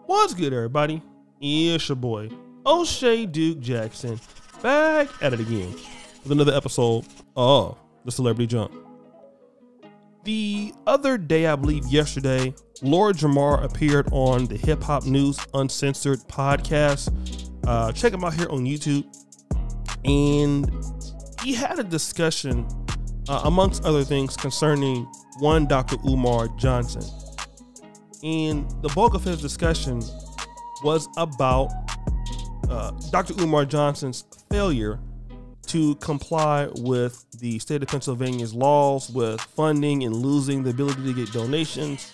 What's good, everybody? It's your boy, O'Shea Duke Jackson, back at it again with another episode of The Celebrity Jump. The other day, I believe yesterday, Lord Jamar appeared on the Hip Hop News Uncensored podcast. Check him out here on YouTube. And he had a discussion, amongst other things, concerning one Dr. Umar Johnson. And the bulk of his discussion was about Dr. Umar Johnson's failure to comply with the state of Pennsylvania's laws with funding and losing the ability to get donations.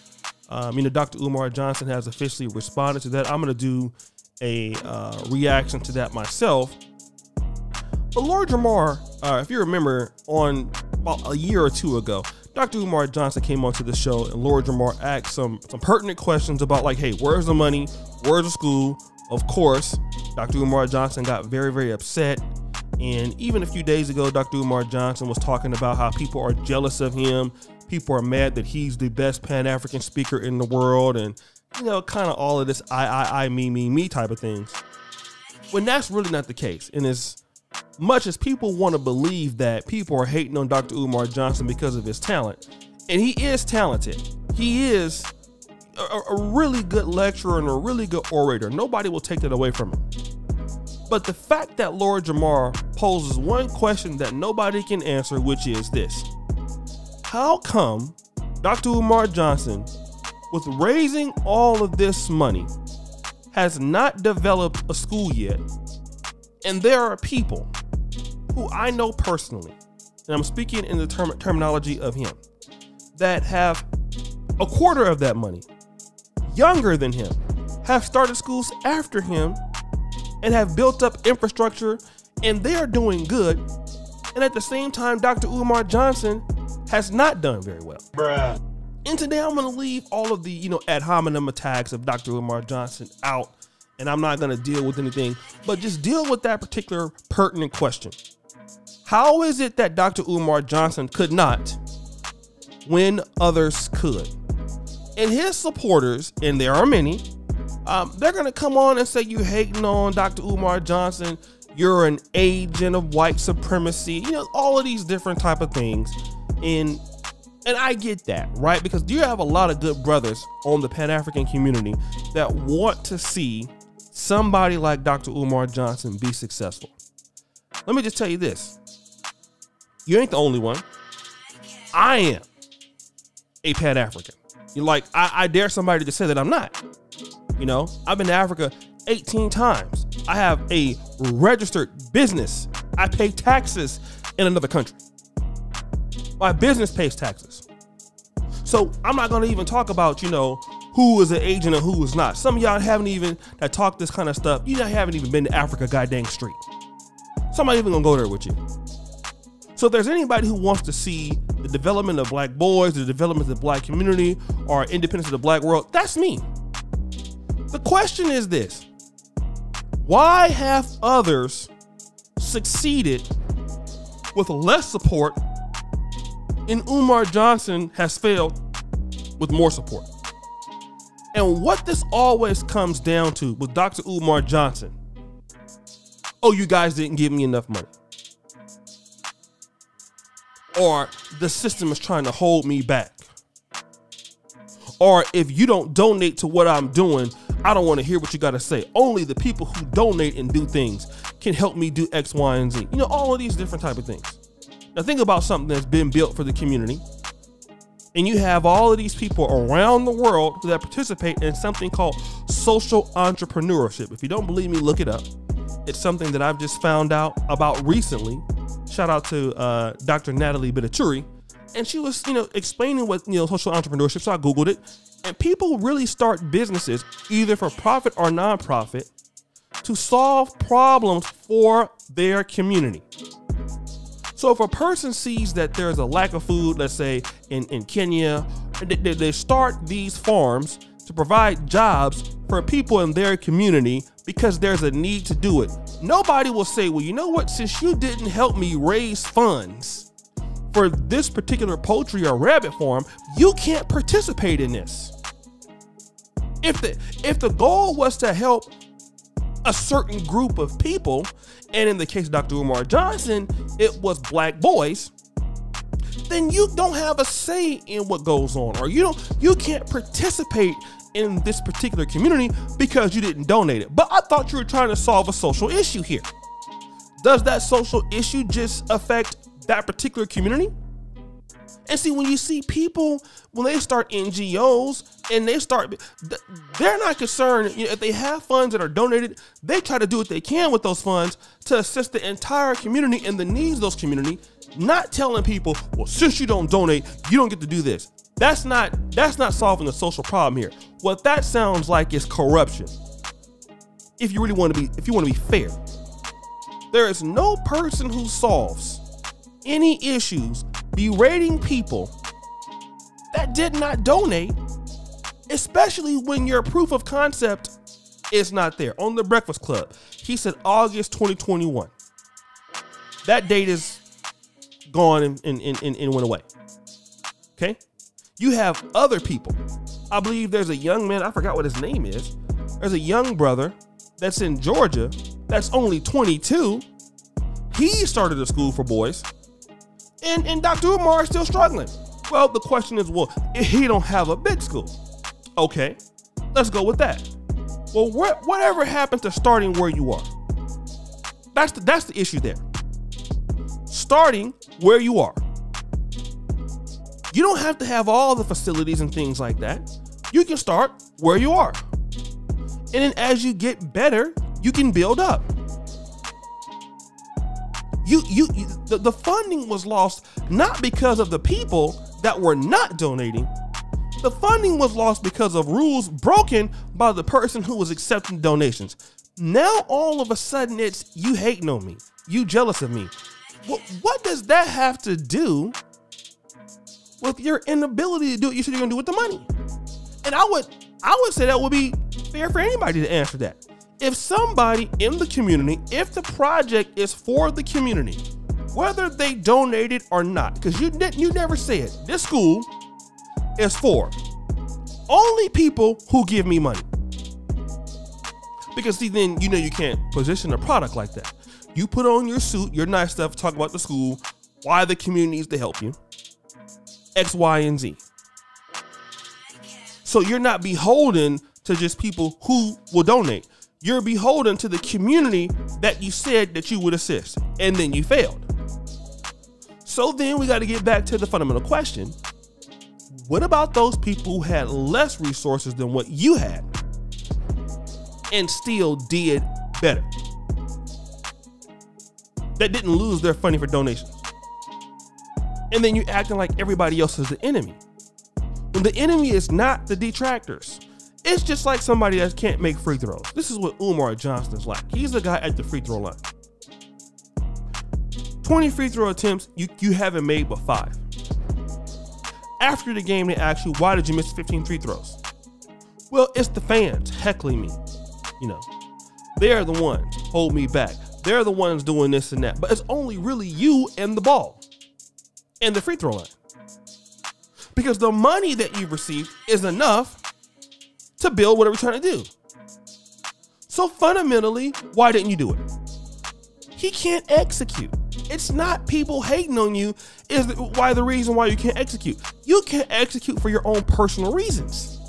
Dr. Umar Johnson has officially responded to that. I'm going to do a reaction to that myself. But Lord Jamar, if you remember, on about a year or two ago, Dr. Umar Johnson came onto the show and Lord Jamar asked some pertinent questions about, like, hey, where's the money? Where's the school? Of course, Dr. Umar Johnson got very, very upset. And even a few days ago, Dr. Umar Johnson was talking about how people are jealous of him. People are mad that he's the best Pan-African speaker in the world. And, kind of all of this I, me type of things. When that's really not the case. And as much as people want to believe that people are hating on Dr. Umar Johnson because of his talent, and he is talented. He is a really good lecturer and a really good orator. Nobody will take that away from him. But the fact that Lord Jamar poses one question that nobody can answer, which is this: how come Dr. Umar Johnson, with raising all of this money, has not developed a school yet? And there are people who I know personally, and I'm speaking in the terminology of him, that have a quarter of that money, younger than him, have started schools after him, and have built up infrastructure, and they are doing good. And at the same time, Dr. Umar Johnson has not done very well. Bruh. And today I'm going to leave all of the, ad hominem attacks of Dr. Umar Johnson out, and I'm not going to deal with anything, but just deal with that particular pertinent question. How is it that Dr. Umar Johnson could not when others could? And his supporters, and there are many, they're going to come on and say you're hating on Dr. Umar Johnson, you're an agent of white supremacy, all of these different type of things. And I get that, right? Because you have a lot of good brothers on the Pan-African community that want to see somebody like Dr. Umar Johnson be successful. Let me just tell you this. You ain't the only one. I am a Pan-African. I dare somebody to say that I'm not. I've been to Africa 18 times. I have a registered business. I pay taxes in another country. My business pays taxes. So I'm not going to even talk about, who is an agent and who is not. Some of y'all haven't even that talk this kind of stuff. You haven't even been to Africa goddamn street. Somebody even gonna go there with you. So if there's anybody who wants to see the development of black boys, the development of the black community, or independence of the black world, that's me. The question is this: why have others succeeded with less support and Umar Johnson has failed with more support? And what this always comes down to with Dr. Umar Johnson: oh, you guys didn't give me enough money. Or the system is trying to hold me back. Or if you don't donate to what I'm doing, I don't want to hear what you got to say. Only the people who donate and do things can help me do X, Y, and Z. All of these different type of things. Now think about something that's been built for the community. And you have all of these people around the world that participate in something called social entrepreneurship. If you don't believe me, look it up. It's something that I've just found out about recently. Shout out to Dr. Natalie Bitachuri. And she was, explaining what, social entrepreneurship. So I Googled it. And people really start businesses, either for profit or nonprofit, to solve problems for their community. So if a person sees that there's a lack of food, let's say in Kenya, they start these farms to provide jobs for people in their community because there's a need to do it. Nobody will say, well, you know what, since you didn't help me raise funds for this particular poultry or rabbit farm, you can't participate in this. If the goal was to help a certain group of people, and in the case of Dr. Umar Johnson, it was black boys, then you don't have a say in what goes on, or you can't participate in this particular community because you didn't donate it. But I thought you were trying to solve a social issue here. Does that social issue just affect that particular community? And see, when you see people, when they start NGOs and they're not concerned, if they have funds that are donated, they try to do what they can with those funds to assist the entire community and the needs of those community, not telling people, well, since you don't donate, you don't get to do this. That's not solving the social problem here. What that sounds like is corruption. If you want to be fair, there is no person who solves any issues berating people that did not donate, especially when your proof of concept is not there. On the Breakfast Club, he said August 2021. That date is gone and went away. Okay? You have other people. I believe there's a young man, I forgot what his name is. There's a young brother that's in Georgia that's only 22. He started a school for boys. And Dr. Umar is still struggling. Well, the question is, well, if he don't have a big school. Okay, let's go with that. Well, whatever happened to starting where you are? That's the issue there. Starting where you are. You don't have to have all the facilities and things like that. You can start where you are. And then as you get better, you can build up. The funding was lost not because of the people that were not donating. The funding was lost because of rules broken by the person who was accepting donations. Now all of a sudden it's you hating on me, you jealous of me. What does that have to do with your inability to do what you said you're gonna do with the money? And I would say that would be fair for anybody to answer that. If somebody in the community, if the project is for the community, whether they donated or not, because you never said this school is for only people who give me money. Because see, then you can't position a product like that. You put on your suit, your nice stuff, talk about the school, why the community needs to help you, X, Y, and Z. So you're not beholden to just people who will donate. You're beholden to the community that you said that you would assist, and then you failed. So then we got to get back to the fundamental question. What about those people who had less resources than what you had and still did better? That didn't lose their funding for donations. And then you're acting like everybody else is the enemy. When the enemy is not the detractors. It's just like somebody that can't make free throws. This is what Umar Johnson is like. He's the guy at the free throw line. 20 free throw attempts, you haven't made but 5. After the game, they ask you, why did you miss 15 free throws? Well, it's the fans heckling me. They're the ones hold me back. They're the ones doing this and that. But it's only really you and the ball and the free throw line. Because the money that you've received is enough to build whatever you're trying to do. So fundamentally, why didn't you do it? He can't execute. It's not people hating on you is the reason why you can't execute. You can't execute for your own personal reasons.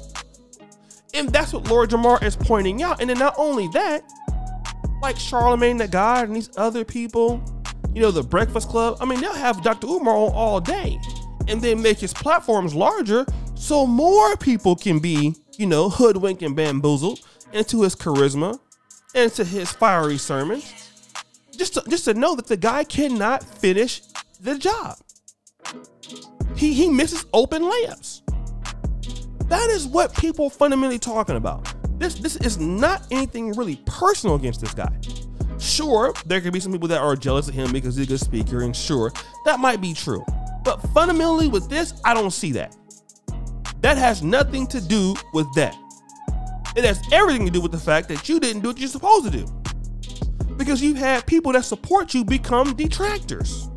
And that's what Lord Jamar is pointing out. And then not only that, like Charlemagne the God and these other people, the Breakfast Club, they'll have Dr. Umar on all day and then make his platforms larger so more people can be hoodwinked and bamboozled into his charisma, into his fiery sermons, just to know that the guy cannot finish the job. He misses open layups. That is what people are fundamentally talking about. This is not anything really personal against this guy. Sure, there could be some people that are jealous of him because he's a good speaker, and sure, that might be true. But fundamentally with this, I don't see that. That has nothing to do with that. It has everything to do with the fact that you didn't do what you're supposed to do. Because you've had people that support you become detractors.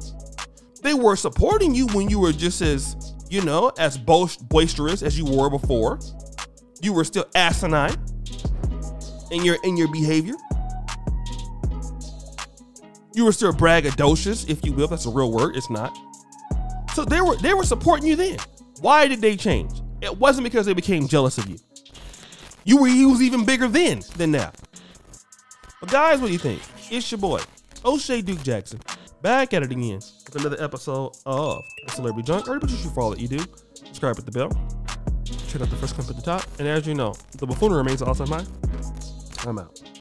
They were supporting you when you were just as, as boisterous as you were before. You were still asinine in your behavior. You were still braggadocious, if you will. That's a real word. It's not. So they were supporting you then. Why did they change? It wasn't because they became jealous of you. You was even bigger then than now. But guys, what do you think? It's your boy, O'Shea Duke Jackson, back at it again with another episode of Celebrity Junk. Already put you for all that you do. Subscribe with the bell. Check out the first clip at the top. And as you know, the buffoonery remains all time high. I'm out.